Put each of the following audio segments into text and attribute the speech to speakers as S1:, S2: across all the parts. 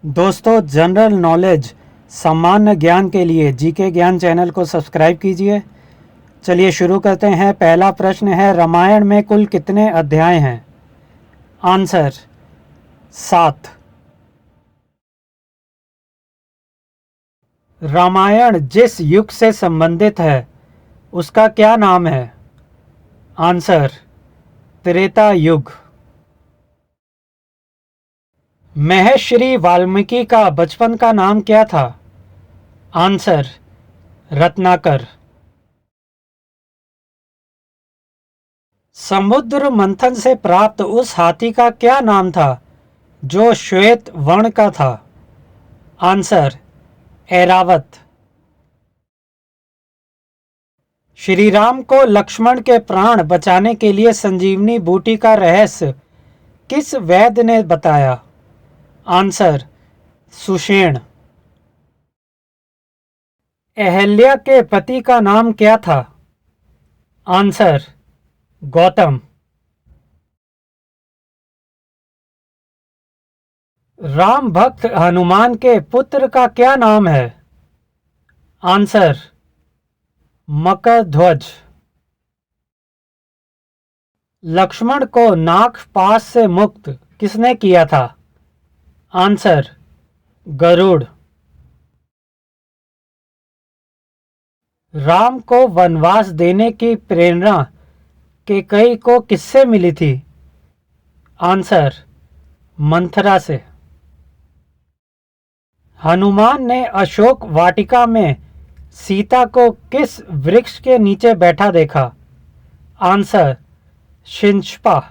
S1: दोस्तों, general knowledge सामान्य ज्ञान के लिए जीके ज्ञान चैनल को सब्सक्राइब कीजिए। चलिए शुरू करते हैं। पहला प्रश्न है, रामायण में कुल कितने अध्याय हैं? आंसर 7। रामायण जिस युग से संबंधित है उसका क्या नाम है? आंसर त्रेता युग। महर्षि वाल्मीकि का बचपन का नाम क्या था? आंसर रत्नाकर। समुद्र मंथन से प्राप्त उस हाथी का क्या नाम था जो श्वेत वर्ण का था? आंसर ऐरावत। श्री राम को लक्ष्मण के प्राण बचाने के लिए संजीवनी बूटी का रहस्य किस वैद्य ने बताया? आंसर सुषेण। अहल्या के पति का नाम क्या था? आंसर गौतम। राम भक्त हनुमान के पुत्र का क्या नाम है? आंसर मकरध्वज। लक्ष्मण को नागपाश से मुक्त किसने किया था? आंसर गरुड़। राम को वनवास देने की प्रेरणा कैकेयी को किससे मिली थी? आंसर मंथरा से। हनुमान ने अशोक वाटिका में सीता को किस वृक्ष के नीचे बैठा देखा? आंसर शिंशपा।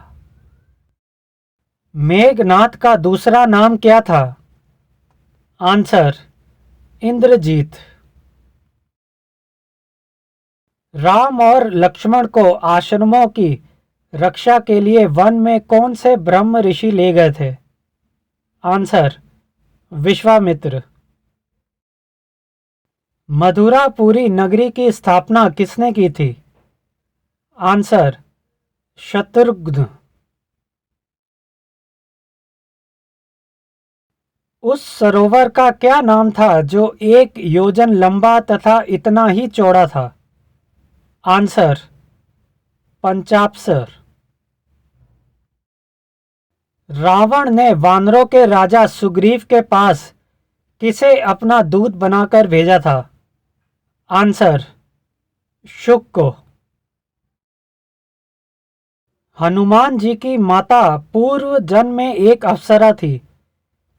S1: मेघनाथ का दूसरा नाम क्या था? आंसर इंद्रजीत। राम और लक्ष्मण को आश्रमों की रक्षा के लिए वन में कौन से ब्रह्म ऋषि ले गए थे? आंसर विश्वामित्र। मथुरापुरी नगरी की स्थापना किसने की थी? आंसर शत्रुघ्न। उस सरोवर का क्या नाम था जो 1 योजन लंबा तथा इतना ही चौड़ा था? आंसर पंचाप्सर। रावण ने वानरों के राजा सुग्रीव के पास किसे अपना दूत बनाकर भेजा था? आंसर शुक को। हनुमान जी की माता पूर्व जन्म में एक अप्सरा थी।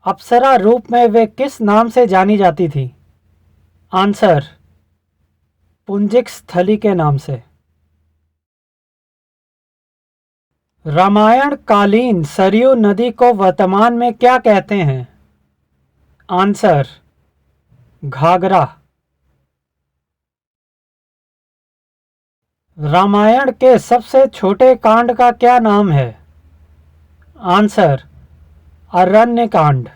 S1: अप्सरा रूप में वे किस नाम से जानी जाती थी? आंसर पुंजिक स्थली के नाम से। रामायण कालीन सरयू नदी को वर्तमान में क्या कहते हैं? आंसर घाघरा। रामायण के सबसे छोटे कांड का क्या नाम है? आंसर अरण्यकांड।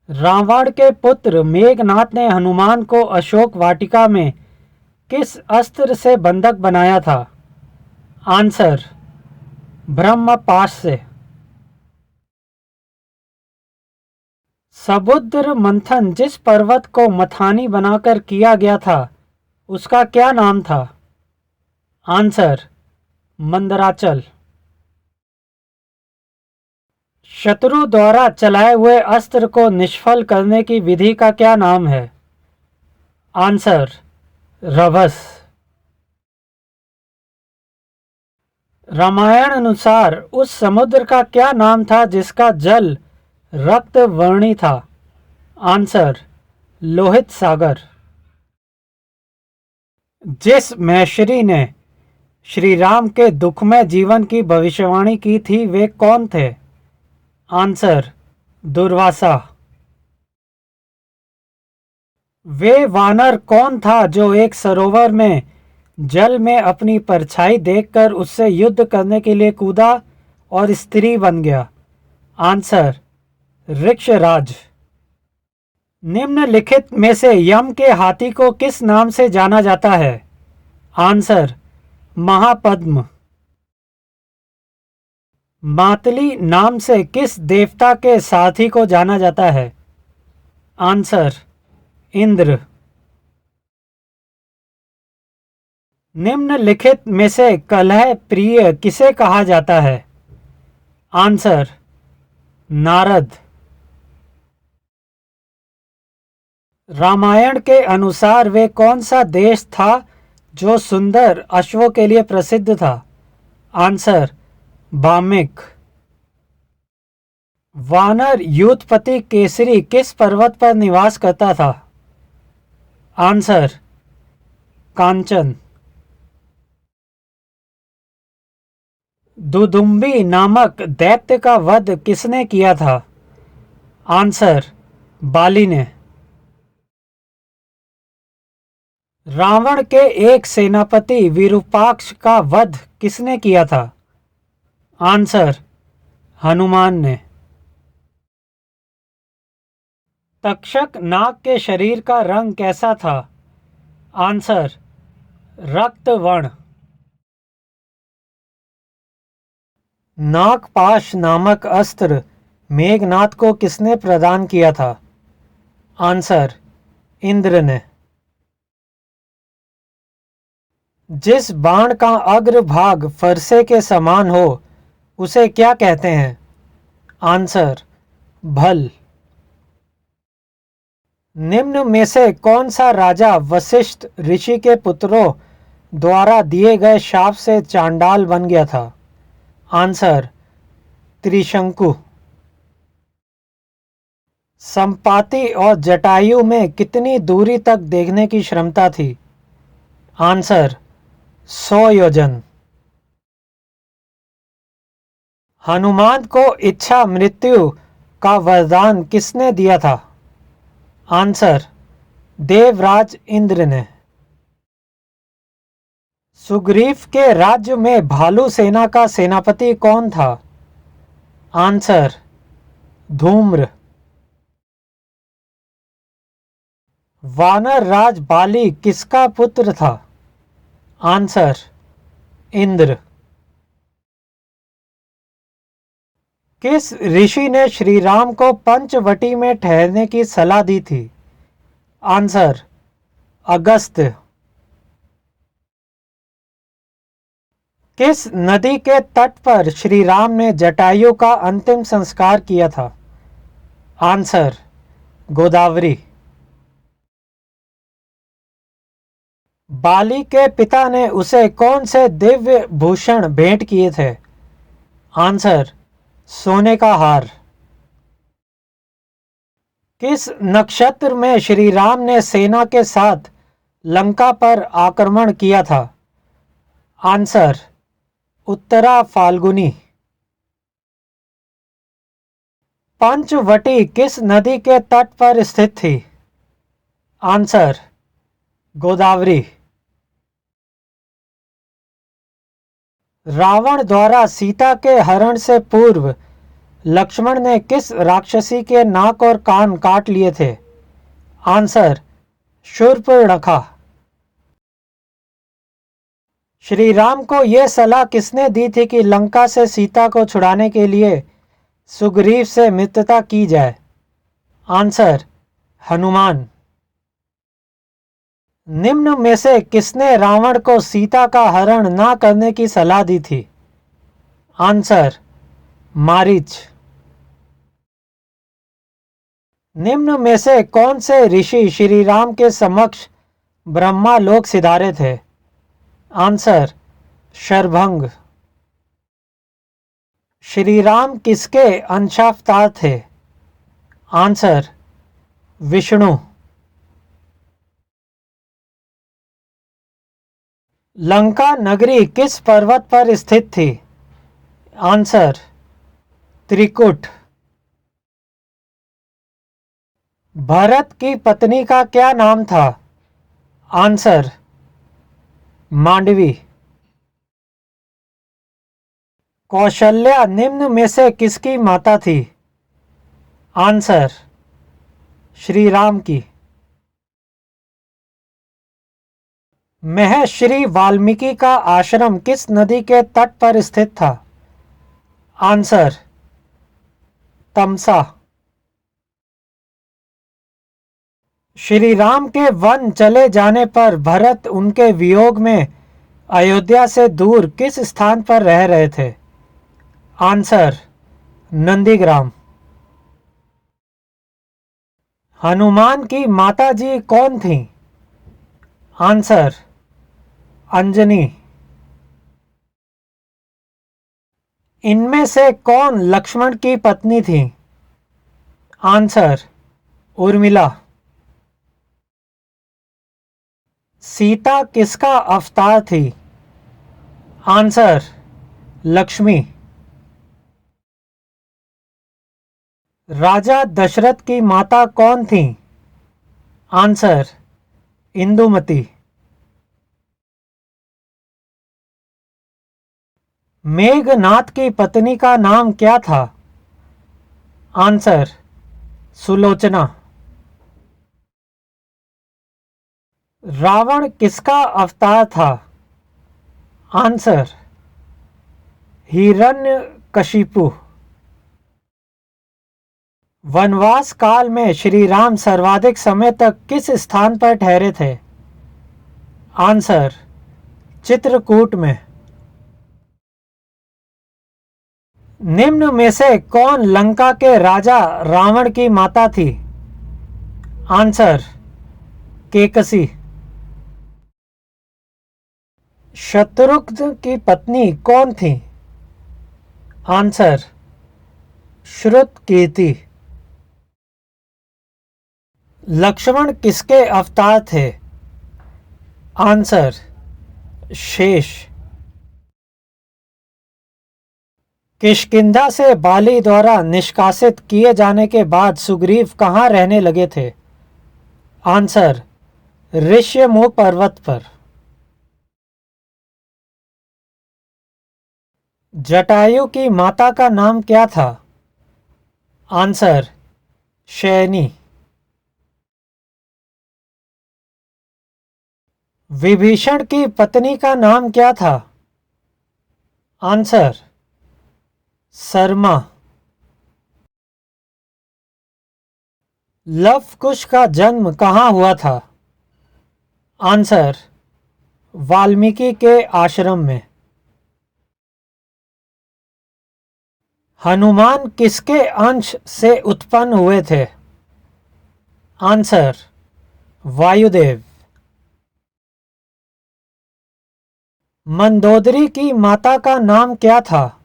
S1: रावण के पुत्र मेघनाथ ने हनुमान को अशोक वाटिका में किस अस्त्र से बंधक बनाया था? आंसर ब्रह्मपाश से। समुद्र मंथन जिस पर्वत को मथानी बनाकर किया गया था उसका क्या नाम था? आंसर मंदराचल। शत्रु द्वारा चलाए हुए अस्त्र को निष्फल करने की विधि का क्या नाम है? आंसर रभस। रामायण अनुसार उस समुद्र का क्या नाम था जिसका जल रक्त वर्णी था? आंसर लोहित सागर। जिस महर्षि ने श्री राम के दुखमय जीवन की भविष्यवाणी की थी वे कौन थे? आंसर दुर्वासा। वे वानर कौन था जो एक सरोवर में जल में अपनी परछाई देखकर उससे युद्ध करने के लिए कूदा और स्त्री बन गया? आंसर ऋक्षराज। निम्नलिखित में से यम के हाथी को किस नाम से जाना जाता है? आंसर महापद्म। मातली नाम से किस देवता के साथी को जाना जाता है? आंसर इंद्र। निम्नलिखित में से कलह प्रिय किसे कहा जाता है? आंसर नारद। रामायण के अनुसार वे कौन सा देश था जो सुंदर अश्वों के लिए प्रसिद्ध था? आंसर बामिक। वानर यूथपति केसरी किस पर्वत पर निवास करता था? आंसर कांचन। दुदुम्बी नामक दैत्य का वध किसने किया था? आंसर बाली ने। रावण के एक सेनापति विरूपाक्ष का वध किसने किया था? आंसर हनुमान ने। तक्षक नाग के शरीर का रंग कैसा था? आंसर रक्तवर्ण। नागपाश नामक अस्त्र मेघनाद को किसने प्रदान किया था? आंसर इंद्र ने। जिस बाण का अग्रभाग फरसे के समान हो उसे क्या कहते हैं? आंसर भल। निम्न में से कौन सा राजा वशिष्ठ ऋषि के पुत्रों द्वारा दिए गए शाप से चांडाल बन गया था? आंसर त्रिशंकु। संपाति और जटायु में कितनी दूरी तक देखने की क्षमता थी? आंसर 100 योजन। हनुमान को इच्छा मृत्यु का वरदान किसने दिया था? आंसर देवराज इंद्र ने। सुग्रीव के राज्य में भालू सेना का सेनापति कौन था? आंसर धूम्र। वानर राज बाली किसका पुत्र था? आंसर इंद्र। किस ऋषि ने श्री राम को पंचवटी में ठहरने की सलाह दी थी? आंसर अगस्त्य। किस नदी के तट पर श्री राम ने जटायु का अंतिम संस्कार किया था? आंसर गोदावरी। बाली के पिता ने उसे कौन से दिव्य भूषण भेंट किए थे? आंसर सोने का हार। किस नक्षत्र में श्री राम ने सेना के साथ लंका पर आक्रमण किया था? आंसर उत्तरा फाल्गुनी। पंचवटी किस नदी के तट पर स्थित थी? आंसर गोदावरी। रावण द्वारा सीता के हरण से पूर्व लक्ष्मण ने किस राक्षसी के नाक और कान काट लिए थे? आंसर शूर्पणखा। श्री राम को यह सलाह किसने दी थी कि लंका से सीता को छुड़ाने के लिए सुग्रीव से मित्रता की जाए? आंसर हनुमान। निम्न में से किसने रावण को सीता का हरण न करने की सलाह दी थी? आंसर मारीच। निम्न में से कौन से ऋषि श्री राम के समक्ष ब्रह्मा लोक सिधारे थे? आंसर शरभंग। श्री राम किसके अंशावतार थे? आंसर विष्णु। लंका नगरी किस पर्वत पर स्थित थी? आंसर त्रिकुट। भरत की पत्नी का क्या नाम था? आंसर मांडवी। कौशल्या निम्न में से किसकी माता थी? आंसर श्री राम की। महर्षि वाल्मीकि का आश्रम किस नदी के तट पर स्थित था? आंसर तमसा। श्री राम के वन चले जाने पर भरत उनके वियोग में अयोध्या से दूर किस स्थान पर रह रहे थे? आंसर नंदीग्राम। हनुमान की माताजी कौन थीं? आंसर अंजनी। इनमें से कौन लक्ष्मण की पत्नी थी? आंसर उर्मिला। सीता किसका अवतार थी? आंसर लक्ष्मी। राजा दशरथ की माता कौन थी? आंसर इंदुमती। मेघनाद की पत्नी का नाम क्या था? आंसर सुलोचना। रावण किसका अवतार था? आंसर हिरण्यकशिपु। वनवास काल में श्री राम सर्वाधिक समय तक किस स्थान पर ठहरे थे? आंसर चित्रकूट में। निम्न में से कौन लंका के राजा रावण की माता थी? आंसर केकसी। शत्रुघ्न की पत्नी कौन थी? आंसर श्रुतकीर्ति। लक्ष्मण किसके अवतार थे? आंसर शेष। किष्किंधा से बाली द्वारा निष्कासित किए जाने के बाद सुग्रीव कहाँ रहने लगे थे? आंसर ऋष्यमुख पर्वत पर। जटायु की माता का नाम क्या था? आंसर शयनी। विभीषण की पत्नी का नाम क्या था? आंसर शर्मा। लव कुश का जन्म कहाँ हुआ था? आंसर वाल्मीकि के आश्रम में। हनुमान किसके अंश से उत्पन्न हुए थे? आंसर वायुदेव। मंदोदरी की माता का नाम क्या था?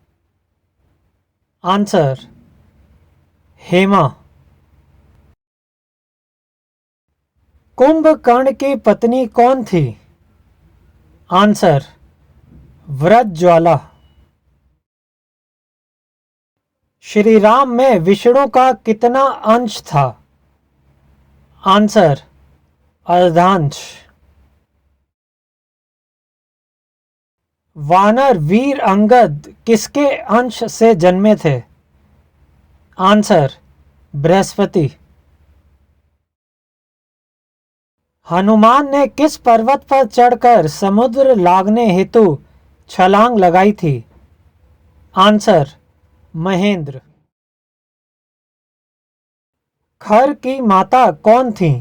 S1: आंसर हेमा। कुंभकर्ण की पत्नी कौन थी? आंसर व्रतज्वाला। श्री राम में विष्णु का कितना अंश था? आंसर अर्धांश। वानर वीर अंगद किसके अंश से जन्मे थे? आंसर बृहस्पति। हनुमान ने किस पर्वत पर चढ़कर समुद्र लागने हेतु छलांग लगाई थी? आंसर महेंद्र। खर की माता कौन थी?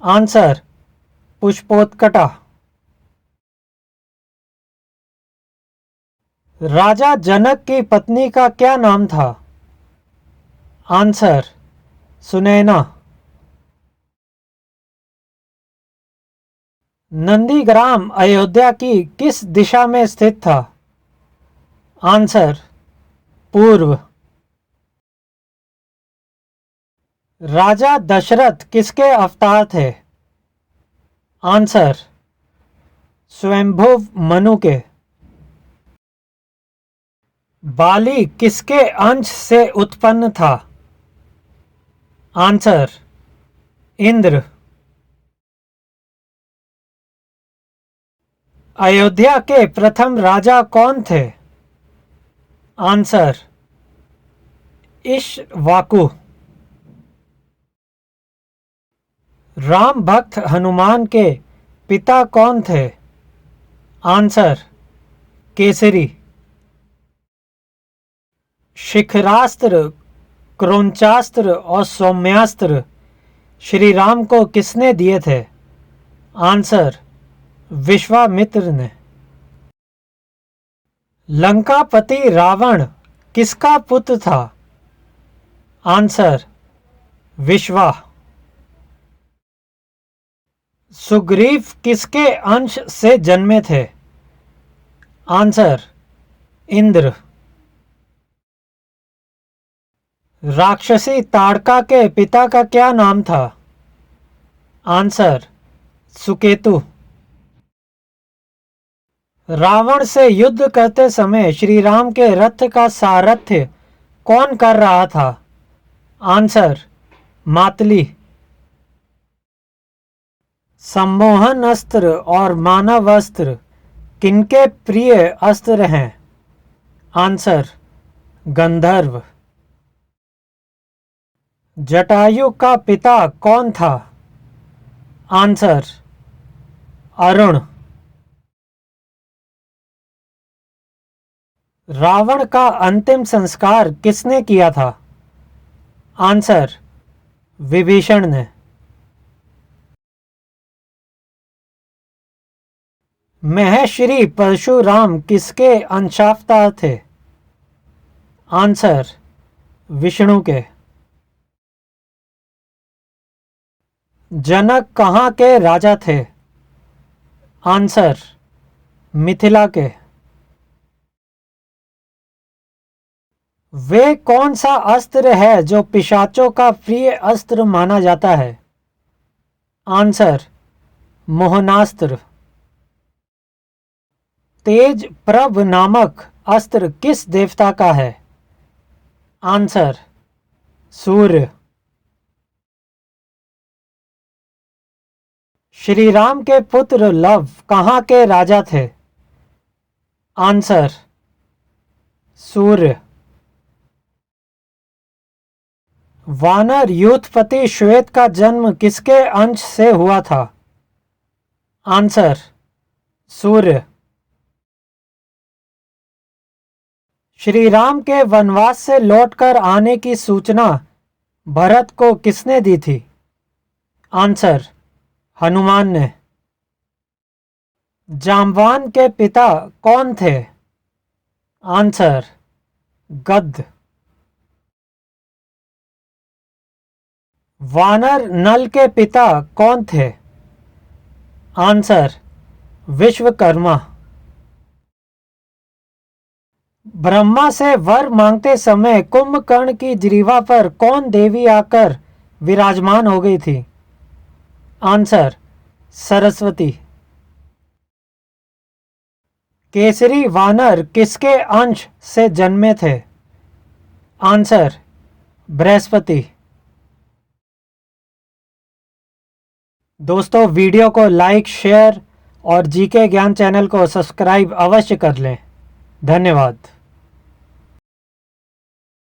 S1: आंसर पुष्पोत्कटा। राजा जनक की पत्नी का क्या नाम था? आंसर सुनैना। नंदीग्राम अयोध्या की किस दिशा में स्थित था? आंसर पूर्व। राजा दशरथ किसके अवतार थे? आंसर स्वयंभुव मनु के। बाली किसके अंश से उत्पन्न था? आंसर इंद्र। अयोध्या के प्रथम राजा कौन थे? आंसर इक्ष्वाकु। राम भक्त हनुमान के पिता कौन थे? आंसर केसरी। शिखरास्त्र, क्रोंचास्त्र और सौम्यास्त्र श्री राम को किसने दिए थे? आंसर, विश्वामित्र ने। लंकापति रावण किसका पुत्र था? आंसर, विश्वा। सुग्रीव किसके अंश से जन्मे थे? आंसर, इंद्र। राक्षसी ताड़का के पिता का क्या नाम था? आंसर, सुकेतु। रावण से युद्ध करते समय श्री राम के रथ का सारथ्य कौन कर रहा था? आंसर, मातली। सम्मोहन अस्त्र और मानव अस्त्र किनके प्रिय अस्त्र हैं? आंसर, गंधर्व। जटायु का पिता कौन था? आंसर, अरुण। रावण का अंतिम संस्कार किसने किया था? आंसर, विभीषण ने। महर्षि परशुराम किसके अंशावतार थे? आंसर, विष्णु के। जनक कहाँ के राजा थे? आंसर, मिथिला के। वे कौन सा अस्त्र है जो पिशाचों का प्रिय अस्त्र माना जाता है? आंसर, मोहनास्त्र। तेज प्रभ नामक अस्त्र किस देवता का है? आंसर, सूर्य। श्री राम के पुत्र लव कहाँ के राजा थे? आंसर, सूर्य। वानर यूथपति श्वेत का जन्म किसके अंश से हुआ था? आंसर, सूर्य। श्री राम के वनवास से लौटकर आने की सूचना भरत को किसने दी थी? आंसर, हनुमान ने। जाम्बवान के पिता कौन थे? आंसर, गद्ध। वानर नल के पिता कौन थे? आंसर, विश्वकर्मा। ब्रह्मा से वर मांगते समय कुंभकर्ण की जिह्वा पर कौन देवी आकर विराजमान हो गई थी? आंसर, सरस्वती। केसरी वानर किसके अंश से जन्मे थे? आंसर, बृहस्पति। दोस्तों, वीडियो को लाइक, शेयर और जीके ज्ञान चैनल को सब्सक्राइब अवश्य कर लें। धन्यवाद।